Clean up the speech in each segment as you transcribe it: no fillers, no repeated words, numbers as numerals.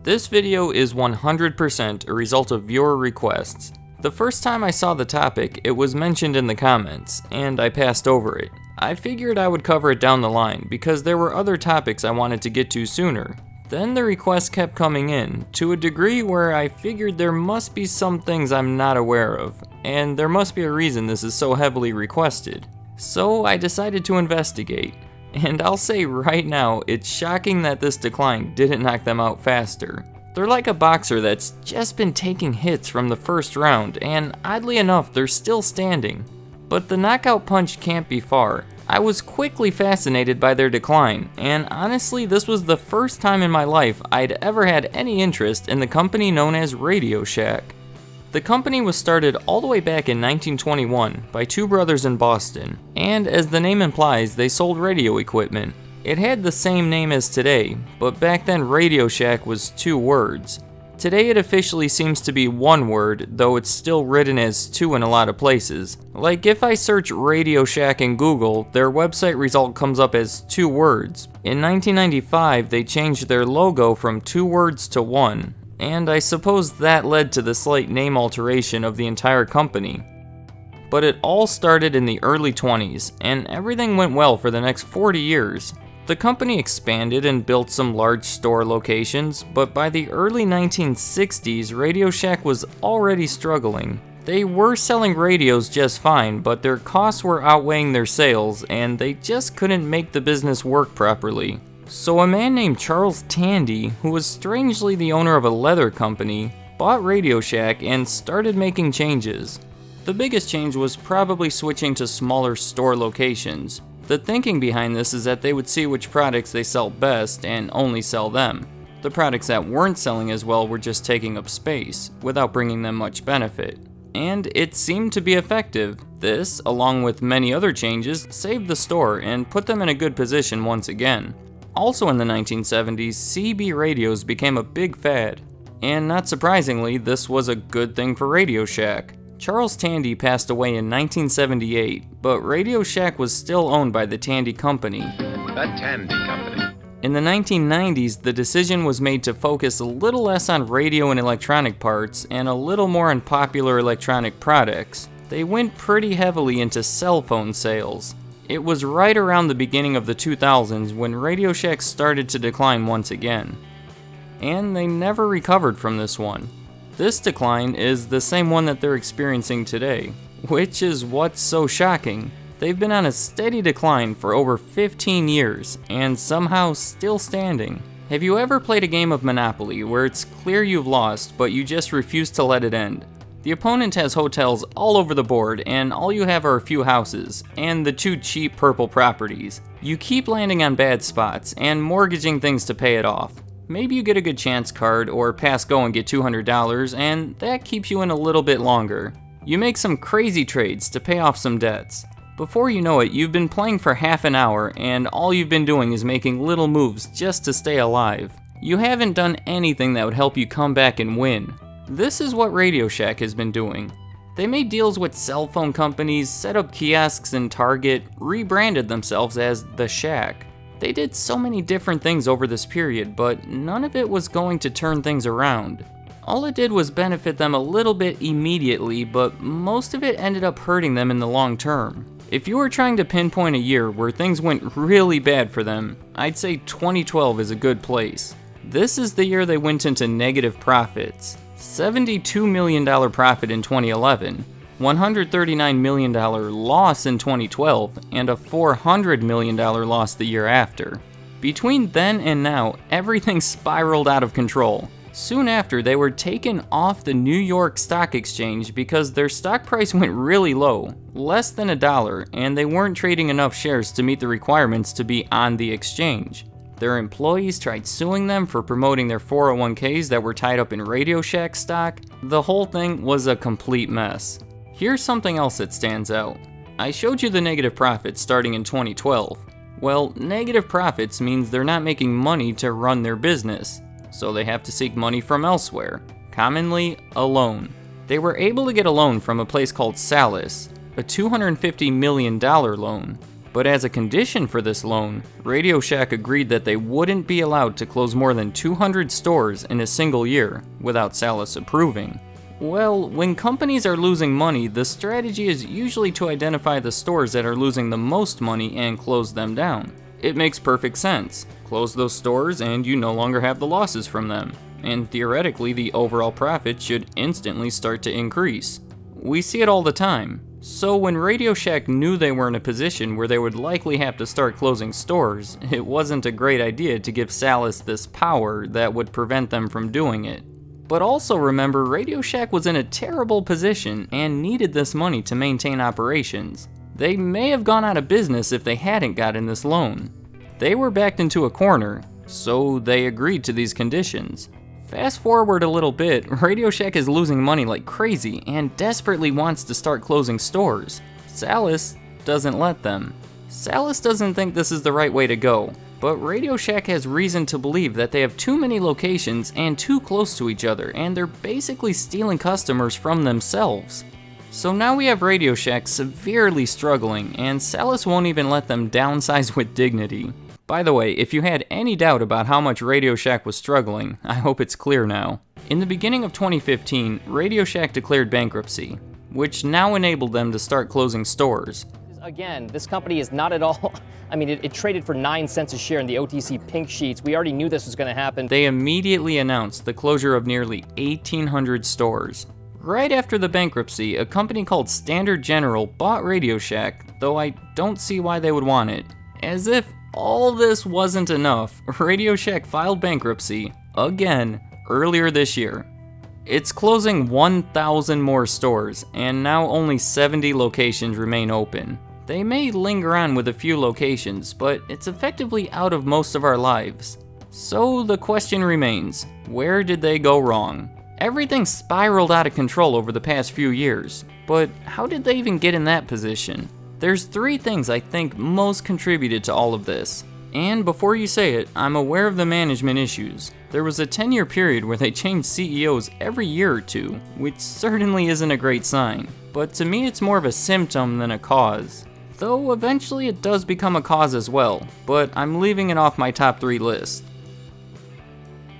This video is 100% a result of viewer requests. The first time I saw the topic, it was mentioned in the comments, and I passed over it. I figured I would cover it down the line because there were other topics I wanted to get to sooner. Then the requests kept coming in, to a degree where I figured there must be some things I'm not aware of, and there must be a reason this is so heavily requested. So I decided to investigate. And I'll say right now, it's shocking that this decline didn't knock them out faster. They're like a boxer that's just been taking hits from the first round, and oddly enough, they're still standing. But the knockout punch can't be far. I was quickly fascinated by their decline, and honestly, this was the first time in my life I'd ever had any interest in the company known as RadioShack. The company was started all the way back in 1921 by two brothers in Boston, and as the name implies, they sold radio equipment. It had the same name as today, but back then RadioShack was 2 words. Today it officially seems to be 1 word, though it's still written as 2 in a lot of places. Like if I search RadioShack in Google, their website result comes up as 2 words. In 1995, they changed their logo from 2 words to 1. And I suppose that led to the slight name alteration of the entire company. But it all started in the early 20s, and everything went well for the next 40 years. The company expanded and built some large store locations, but by the early 1960s, RadioShack was already struggling. They were selling radios just fine, but their costs were outweighing their sales, and they just couldn't make the business work properly. So a man named Charles Tandy, who was strangely the owner of a leather company, bought RadioShack and started making changes. The biggest change was probably switching to smaller store locations. The thinking behind this is that they would see which products they sell best and only sell them. The products that weren't selling as well were just taking up space, without bringing them much benefit. And it seemed to be effective. This, along with many other changes, saved the store and put them in a good position once again. Also in the 1970s, CB radios became a big fad. And not surprisingly, this was a good thing for RadioShack. Charles Tandy passed away in 1978, but RadioShack was still owned by the Tandy Company. The Tandy Company. In the 1990s, the decision was made to focus a little less on radio and electronic parts and a little more on popular electronic products. They went pretty heavily into cell phone sales. It was right around the beginning of the 2000s when RadioShack started to decline once again. And they never recovered from this one. This decline is the same one that they're experiencing today, which is what's so shocking. They've been on a steady decline for over 15 years, and somehow still standing. Have you ever played a game of Monopoly where it's clear you've lost, but you just refuse to let it end? The opponent has hotels all over the board, and all you have are a few houses, and the 2 cheap purple properties. You keep landing on bad spots, and mortgaging things to pay it off. Maybe you get a good chance card, or pass go and get $200, and that keeps you in a little bit longer. You make some crazy trades to pay off some debts. Before you know it, you've been playing for half an hour, and all you've been doing is making little moves just to stay alive. You haven't done anything that would help you come back and win. This is what RadioShack has been doing. They made deals with cell phone companies, set up kiosks in Target, rebranded themselves as The Shack. They did so many different things over this period, but none of it was going to turn things around. All it did was benefit them a little bit immediately, but most of it ended up hurting them in the long term. If you were trying to pinpoint a year where things went really bad for them, I'd say 2012 is a good place. This is the year they went into negative profits. $72 million profit in 2011, $139 million loss in 2012, and a $400 million loss the year after. Between then and now, everything spiraled out of control. Soon after, they were taken off the New York Stock Exchange because their stock price went really low, less than $1, and they weren't trading enough shares to meet the requirements to be on the exchange. Their employees tried suing them for promoting their 401ks that were tied up in RadioShack stock. The whole thing was a complete mess. Here's something else that stands out. I showed you the negative profits starting in 2012. Well, negative profits means they're not making money to run their business, so they have to seek money from elsewhere, commonly a loan. They were able to get a loan from a place called Salis. a $250 million loan. But as a condition for this loan, RadioShack agreed that they wouldn't be allowed to close more than 200 stores in a single year without Salas approving. Well, when companies are losing money, the strategy is usually to identify the stores that are losing the most money and close them down. It makes perfect sense. Close those stores and you no longer have the losses from them. And theoretically, the overall profit should instantly start to increase. We see it all the time. So when RadioShack knew they were in a position where they would likely have to start closing stores, it wasn't a great idea to give Salas this power that would prevent them from doing it. But also remember, RadioShack was in a terrible position and needed this money to maintain operations. They may have gone out of business if they hadn't gotten this loan. They were backed into a corner, so they agreed to these conditions. Fast forward a little bit, RadioShack is losing money like crazy and desperately wants to start closing stores. Salas doesn't let them. Salas doesn't think this is the right way to go, but RadioShack has reason to believe that they have too many locations and too close to each other, and they're basically stealing customers from themselves. So now we have RadioShack severely struggling, and Salas won't even let them downsize with dignity. By the way, if you had any doubt about how much RadioShack was struggling, I hope it's clear now. In the beginning of 2015, RadioShack declared bankruptcy, which now enabled them to start closing stores. Again, this company is not at all, it traded for 9 cents a share in the OTC pink sheets. We already knew this was going to happen. They immediately announced the closure of nearly 1,800 stores. Right after the bankruptcy, a company called Standard General bought RadioShack, though I don't see why they would want it. As if all this wasn't enough, RadioShack filed bankruptcy again earlier this year. It's closing 1,000 more stores, and now only 70 locations remain open. They may linger on with a few locations, but it's effectively out of most of our lives. So the question remains, where did they go wrong? Everything spiraled out of control over the past few years, but how did they even get in that position? There's 3 things I think most contributed to all of this. And before you say it, I'm aware of the management issues. There was a 10-year period where they changed CEOs every year or two, which certainly isn't a great sign. But to me it's more of a symptom than a cause. Though eventually it does become a cause as well, but I'm leaving it off my top 3 list.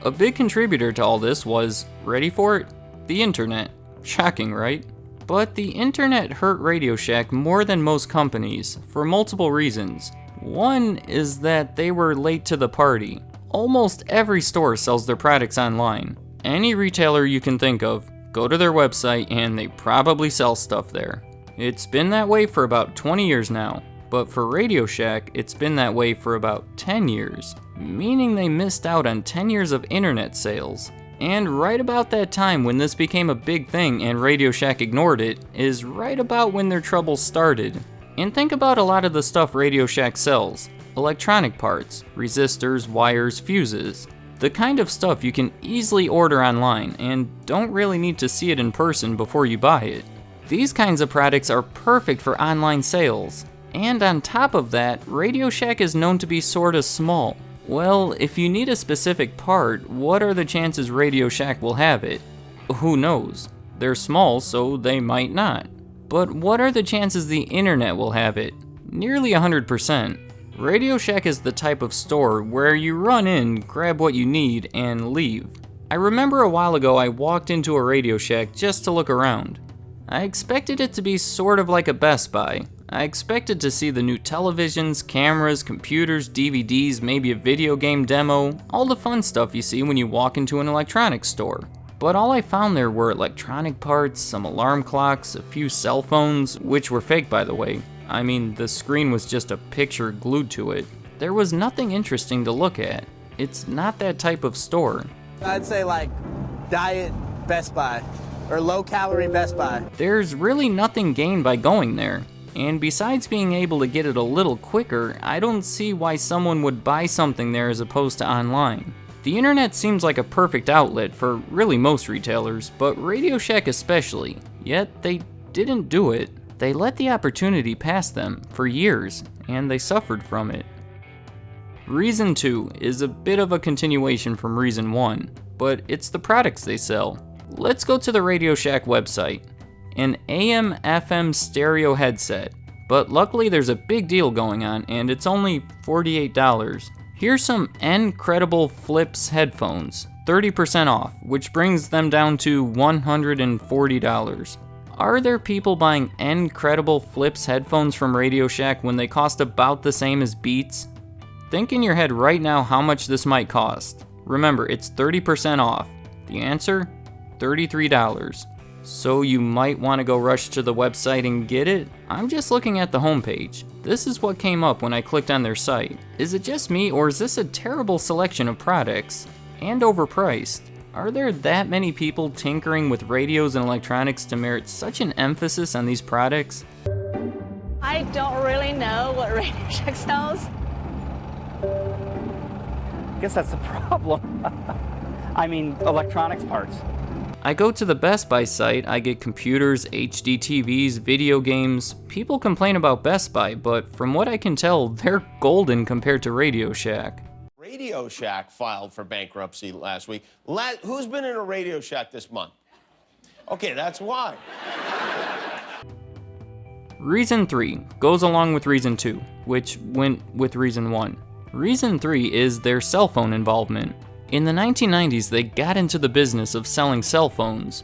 A big contributor to all this was, ready for it? The internet. Shocking, right? But the internet hurt RadioShack more than most companies, for multiple reasons. One is that they were late to the party. Almost every store sells their products online. Any retailer you can think of, go to their website and they probably sell stuff there. It's been that way for about 20 years now, but for RadioShack, it's been that way for about 10 years, meaning they missed out on 10 years of internet sales. And right about that time when this became a big thing and RadioShack ignored it, is right about when their troubles started. And think about a lot of the stuff RadioShack sells. Electronic parts, resistors, wires, fuses. The kind of stuff you can easily order online and don't really need to see it in person before you buy it. These kinds of products are perfect for online sales. And on top of that, RadioShack is known to be sorta small. Well, if you need a specific part, what are the chances RadioShack will have it? Who knows? They're small, so they might not. But what are the chances the internet will have it? Nearly 100%. RadioShack is the type of store where you run in, grab what you need, and leave. I remember a while ago I walked into a RadioShack just to look around. I expected it to be sort of like a Best Buy. I expected to see the new televisions, cameras, computers, DVDs, maybe a video game demo, all the fun stuff you see when you walk into an electronics store. But all I found there were electronic parts, some alarm clocks, a few cell phones, which were fake by the way. I mean, the screen was just a picture glued to it. There was nothing interesting to look at. It's not that type of store. I'd say like diet Best Buy or low calorie Best Buy. There's really nothing gained by going there. And besides being able to get it a little quicker, I don't see why someone would buy something there as opposed to online. The internet seems like a perfect outlet for really most retailers, but RadioShack especially. Yet they didn't do it. They let the opportunity pass them for years, and they suffered from it. Reason 2 is a bit of a continuation from Reason 1, but it's the products they sell. Let's go to the RadioShack website. an AM/FM stereo headset. But luckily there's a big deal going on, and it's only $48. Here's some Incredible Flips headphones, 30% off, which brings them down to $140. Are there people buying Incredible Flips headphones from RadioShack when they cost about the same as Beats? Think in your head right now how much this might cost. Remember, it's 30% off. The answer? $33. So you might want to go rush to the website and get it? I'm just looking at the homepage. This is what came up when I clicked on their site. Is it just me, or is this a terrible selection of products? And overpriced? Are there that many people tinkering with radios and electronics to merit such an emphasis on these products? I don't really know what RadioShack sells. I guess that's the problem. I mean, electronics parts. I go to the Best Buy site, I get computers, HD TVs, video games. People complain about Best Buy, but from what I can tell, they're golden compared to RadioShack. RadioShack filed for bankruptcy last week. Who's been in a RadioShack this month? Okay, that's why. Reason 3 goes along with Reason 2, which went with Reason 1. Reason 3 is their cell phone involvement. In the 1990s, they got into the business of selling cell phones.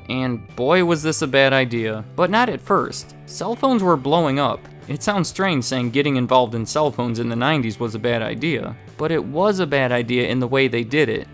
And boy, was this a bad idea. But not at first. Cell phones were blowing up. It sounds strange saying getting involved in cell phones in the 90s was a bad idea, but it was a bad idea in the way they did it.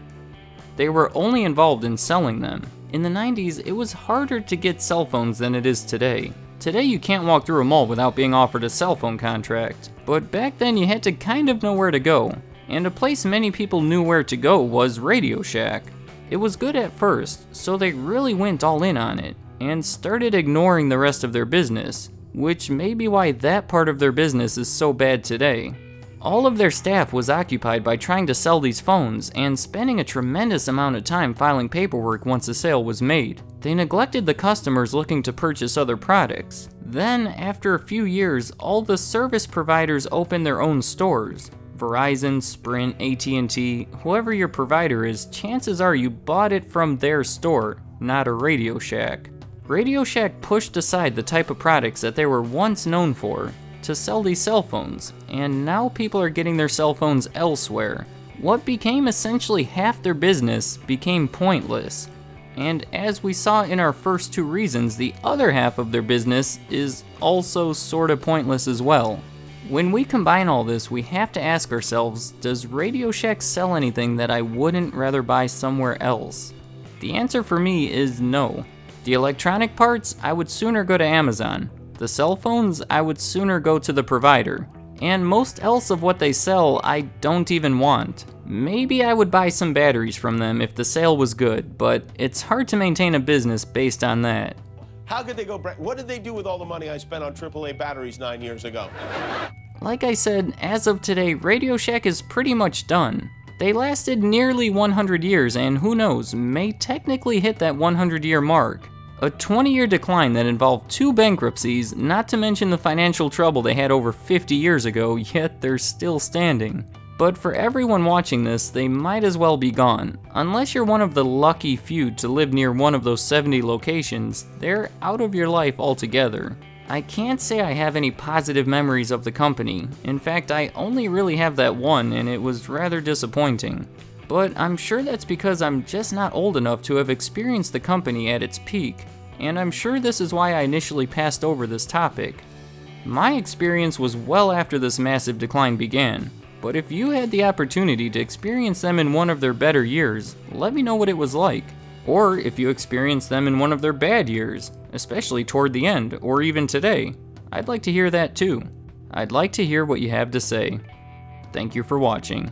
They were only involved in selling them. In the 90s, it was harder to get cell phones than it is today. Today you can't walk through a mall without being offered a cell phone contract, but back then you had to kind of know where to go. And a place many people knew where to go was RadioShack. It was good at first, so they really went all in on it, and started ignoring the rest of their business, which may be why that part of their business is so bad today. All of their staff was occupied by trying to sell these phones, and spending a tremendous amount of time filing paperwork once a sale was made. They neglected the customers looking to purchase other products. Then, after a few years, all the service providers opened their own stores. Verizon, Sprint, AT&T, whoever your provider is, chances are you bought it from their store, not a RadioShack. RadioShack pushed aside the type of products that they were once known for to sell these cell phones, and now people are getting their cell phones elsewhere. What became essentially half their business became pointless. And as we saw in our first 2 reasons, the other half of their business is also sorta pointless as well. When we combine all this, we have to ask ourselves, does RadioShack sell anything that I wouldn't rather buy somewhere else? The answer for me is no. The electronic parts, I would sooner go to Amazon. The cell phones, I would sooner go to the provider. And most else of what they sell, I don't even want. Maybe I would buy some batteries from them if the sale was good, but it's hard to maintain a business based on that. How could they go? What did they do with all the money I spent on AAA batteries 9 years ago? Like I said, as of today, RadioShack is pretty much done. They lasted nearly 100 years and who knows, may technically hit that 100-year mark. A 20-year decline that involved 2 bankruptcies, not to mention the financial trouble they had over 50 years ago, yet they're still standing. But for everyone watching this, they might as well be gone. Unless you're one of the lucky few to live near one of those 70 locations, they're out of your life altogether. I can't say I have any positive memories of the company. In fact, I only really have that one, and it was rather disappointing. But I'm sure that's because I'm just not old enough to have experienced the company at its peak, and I'm sure this is why I initially passed over this topic. My experience was well after this massive decline began. But if you had the opportunity to experience them in one of their better years, let me know what it was like. Or if you experienced them in one of their bad years, especially toward the end, or even today. I'd like to hear that too. I'd like to hear what you have to say. Thank you for watching.